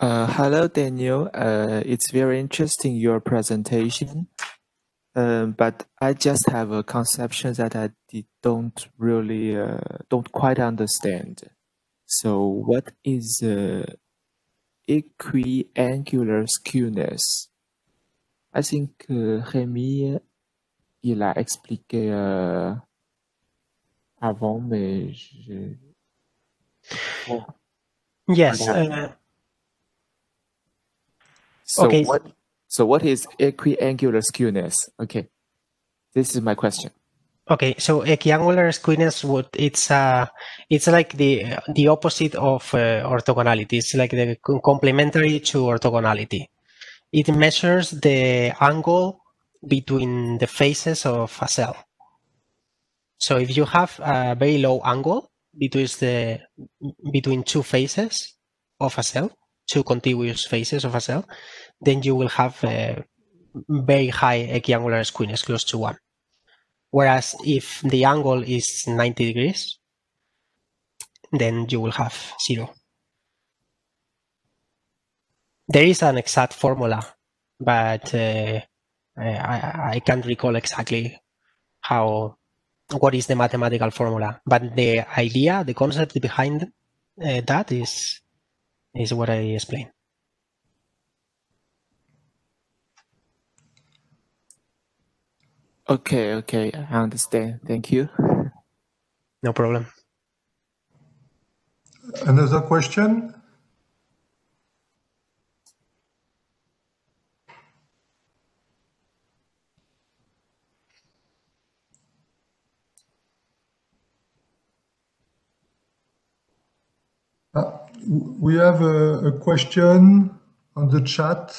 Hello, Daniel. It's very interesting, your presentation. But I just have a conception that I don't really don't quite understand. So what is equiangular skewness? I think Rémi, il a expliqué avant, mais je... Oh. Yes. So okay. What is equiangular skewness? Okay, this is my question. Okay, so equiangular skewness it's like the opposite of orthogonality. It's like the complementary to orthogonality. It measures the angle between the faces of a cell. So if you have a very low angle between two faces of a cell, two contiguous faces of a cell, then you will have a very high equiangular skewness, close to 1. Whereas if the angle is 90 degrees, then you will have 0. There is an exact formula, but I can't recall exactly what is the mathematical formula. But the idea, the concept behind that is what I explained. Okay, I understand. Thank you. No problem. Another question? We have a question on the chat.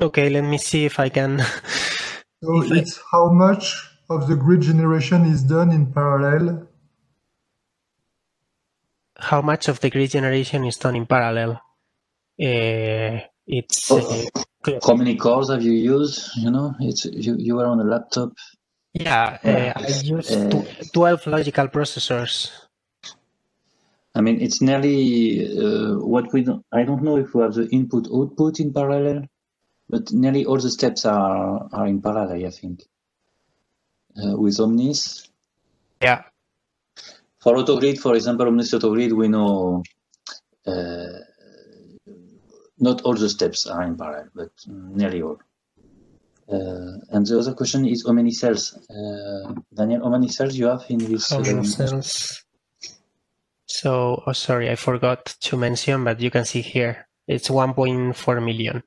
Okay, let me see if I can. So it's how much of the grid generation is done in parallel? How much of the grid generation is done in parallel? It's how many cores have you used? You know, you were on a laptop. Yeah, I used 12 logical processors. I mean, it's nearly what we don't. I don't know if we have the input-output in parallel, but nearly all the steps are in parallel, I think. With Omnis. Yeah. For autogrid, for example, Omnis autogrid, we know not all the steps are in parallel, but nearly all. And the other question is how many cells? Daniel, how many cells you have in this? How many cells? So, sorry, I forgot to mention, but you can see here, it's 1.4 million.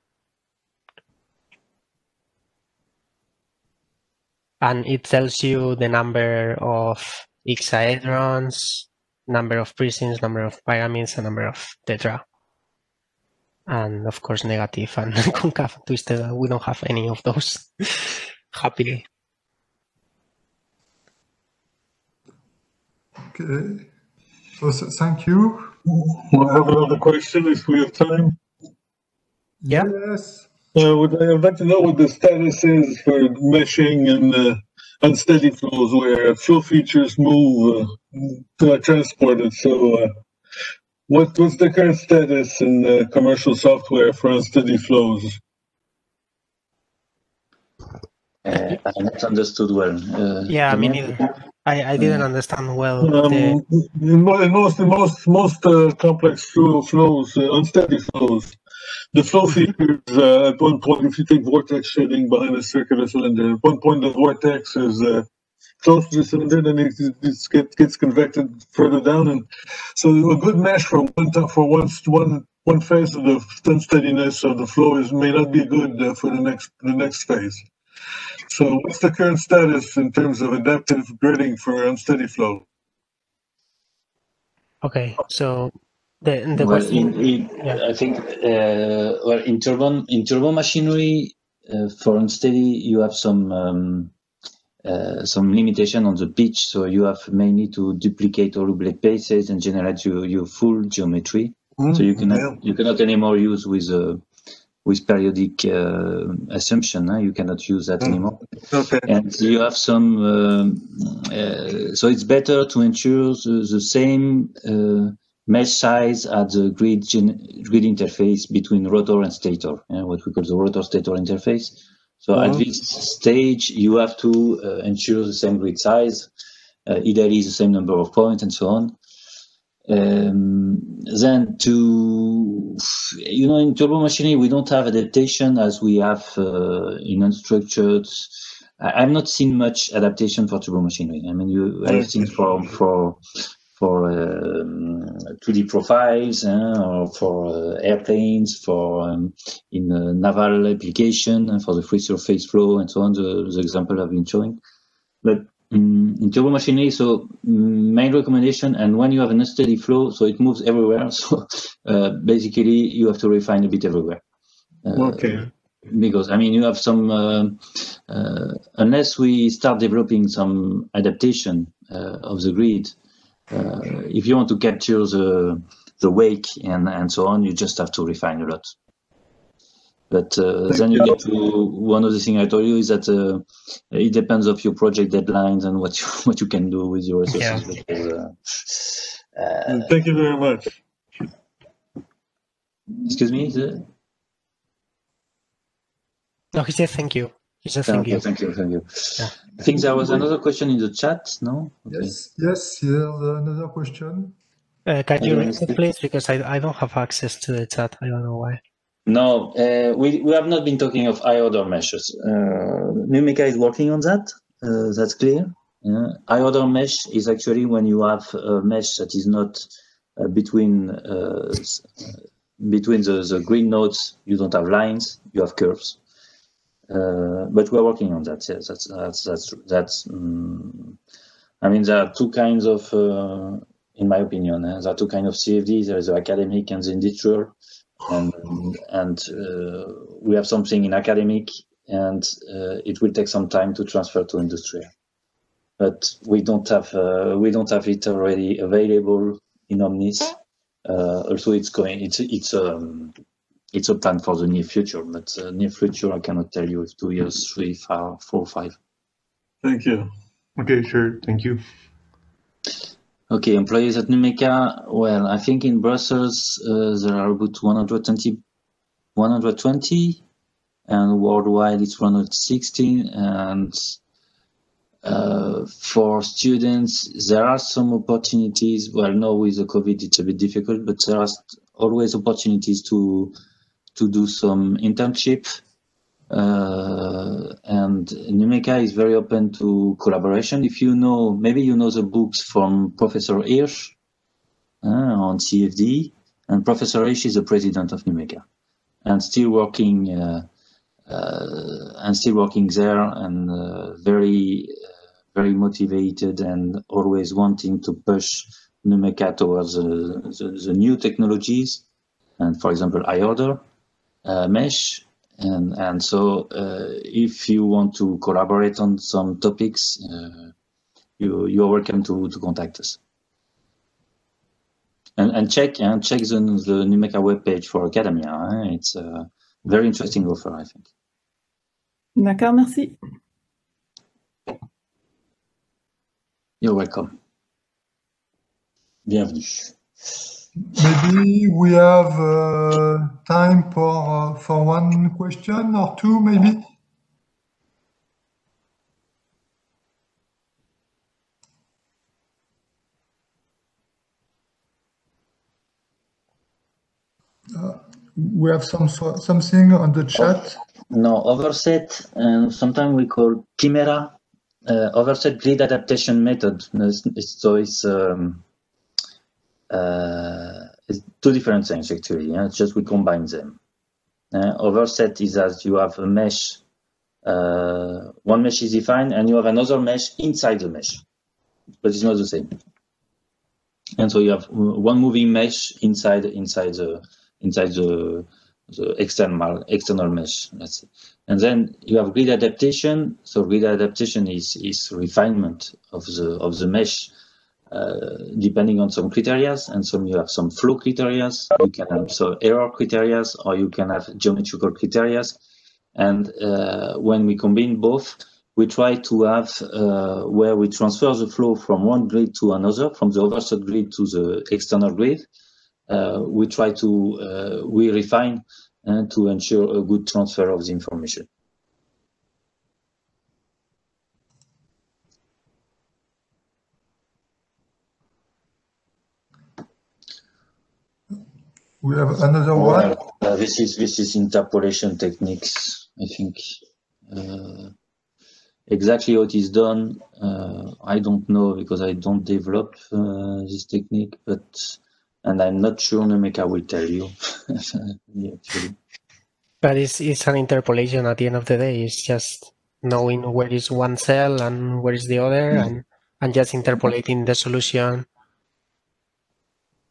And it tells you the number of ixaedrons, number of prisms, number of pyramids, and number of tetra. And of course, negative and concave twisted. We don't have any of those, happily. Okay. So, thank you. I have another question if we have time. Yeah. Yes. I'd like to know what the status is for meshing and unsteady flows where flow features move transported. So what's the current status in commercial software for unsteady flows? I not understood well. Yeah, me neither. I didn't understand well. In most complex flows, unsteady flows, the flow features at one point, if you take vortex shading behind a circular cylinder, at one point the vortex is close to the cylinder, then it gets convected further down, and so a good mesh for one phase of the unsteadiness of the flow may not be good for the next phase. So what's the current status in terms of adaptive gridding for unsteady flow? Okay, so the well, question... I think well, in turbo machinery for unsteady you have some limitation on the pitch, so you have mainly to duplicate all oobleck paces and generate your full geometry. So you cannot anymore use with periodic assumption. You cannot use that anymore. Okay. And you have some. So it's better to ensure the same mesh size at the grid interface between rotor and stator, what we call the rotor-stator interface. So at this stage, you have to ensure the same grid size, ideally the same number of points, and so on. Then in turbo machinery, we don't have adaptation as we have in unstructured. I've not seen much adaptation for turbo machinery. I mean, you have seen for 2D profiles, or for airplanes, for in naval application, and for the free surface flow, and so on. The example I've been showing, but in turbo machinery, so main recommendation, and when you have an unsteady flow, so it moves everywhere. So basically, you have to refine a bit everywhere. Because I mean, you have some unless we start developing some adaptation of the grid. If you want to capture the wake and so on, you just have to refine a lot. But then you get to one of the things I told you is that it depends of your project deadlines and what you can do with your resources. Yeah. Because, thank you very much. Excuse me? No, he said thank you. He said thank you. Thank you. Yeah. I think there was another question in the chat, no? Okay. Yes, here's another question. Can you read it, please? Because I don't have access to the chat. I don't know why. No, we have not been talking of high-order meshes. NumIbérica is working on that. That's clear. High-order mesh is actually when you have a mesh that is not between the green nodes. You don't have lines. You have curves. But we're working on that. Yes, that's. I mean, there are two kinds of, in my opinion, there are two kinds of CFD. There is the academic and the industrial. And we have something in academic, and it will take some time to transfer to industrial. But we don't have it already available in Omnis. Also, it's a plan for the near future. But near future, I cannot tell you if 2 years, 3, 4, 5. Thank you. Okay, sure. Thank you. Okay, employees at NumIbérica. Well, I think in Brussels there are about 120, and worldwide it's 116. And for students, there are some opportunities. Well, now with the COVID, it's a bit difficult, but there are always opportunities to do some internship. And NumIbérica is very open to collaboration. If you know, maybe you know the books from Professor Hirsch on CFD, and Professor Hirsch is the president of NumIbérica, and still working there, and very motivated, and always wanting to push NumIbérica towards the new technologies, and for example, high-order mesh. And so if you want to collaborate on some topics, you're welcome to contact us. And check the NumIbérica webpage for academia. It's a very interesting offer, I think. D'accord, merci. You're welcome. Bienvenue. Maybe we have time for one question or two, maybe. We have something on the chat. No, overset, and sometimes we call chimera, overset grid adaptation method. So it's two different things actually. It's just we combine them. Overset is as you have a mesh, one mesh is defined, and you have another mesh inside the mesh, but it's not the same. And so you have one moving mesh inside the external mesh, let's say. And then you have grid adaptation. So grid adaptation is refinement of the mesh, depending on some criteria, and you have some flow criteria. You can have some error criteria, or you can have geometrical criteria. And when we combine both, we try to have where we transfer the flow from one grid to another, from the overset grid to the external grid. We try to we refine to ensure a good transfer of the information. We have another one. This is interpolation techniques. I think exactly how it is done. I don't know because I don't develop this technique, and I'm not sure NumIbérica will tell you. Actually. But it's an interpolation at the end of the day. It's just knowing where is one cell and where is the other, and just interpolating the solution.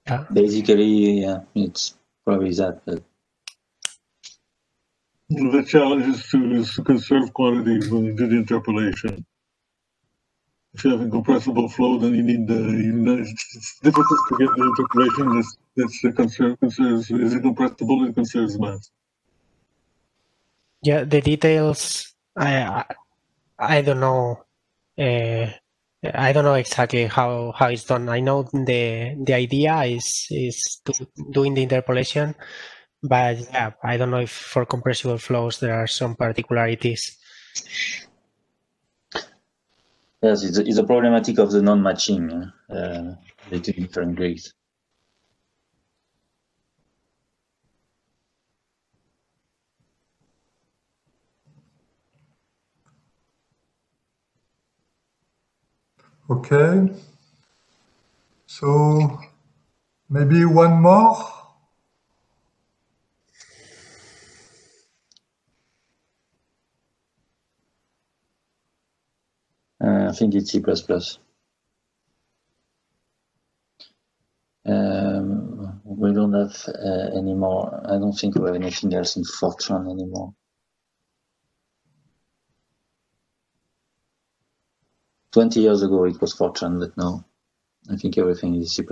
Yeah. Basically, yeah, it's probably that. But The challenge is to conserve quantity when you do the interpolation. If you have a compressible flow, then you need it's difficult to get the interpolation that conserves. Is it compressible? It conserves mass. Yeah, the details. I don't know. I don't know exactly how it's done. I know the idea is doing the interpolation, but yeah, I don't know if for compressible flows there are some particularities. yes, it's a problematic of the non-matching between different grids. Okay. So maybe one more. I think it's C++. We don't have any more. I don't think we have anything else in Fortran anymore. 20 years ago it was Fortran, but now I think everything is C++.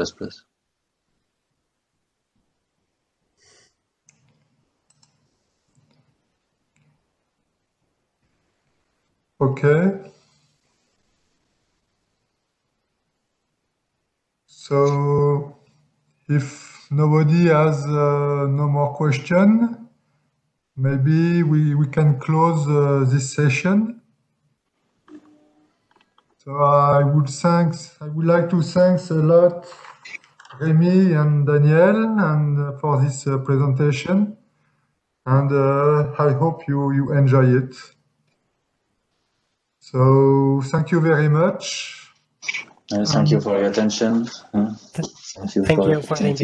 Okay. So if nobody has no more question, maybe we can close this session. So I would like to thank a lot Rémi and Daniel and for this presentation, and I hope you enjoy it. So thank you very much. Thank you for your attention. Thank you Thank for you the for the opportunity.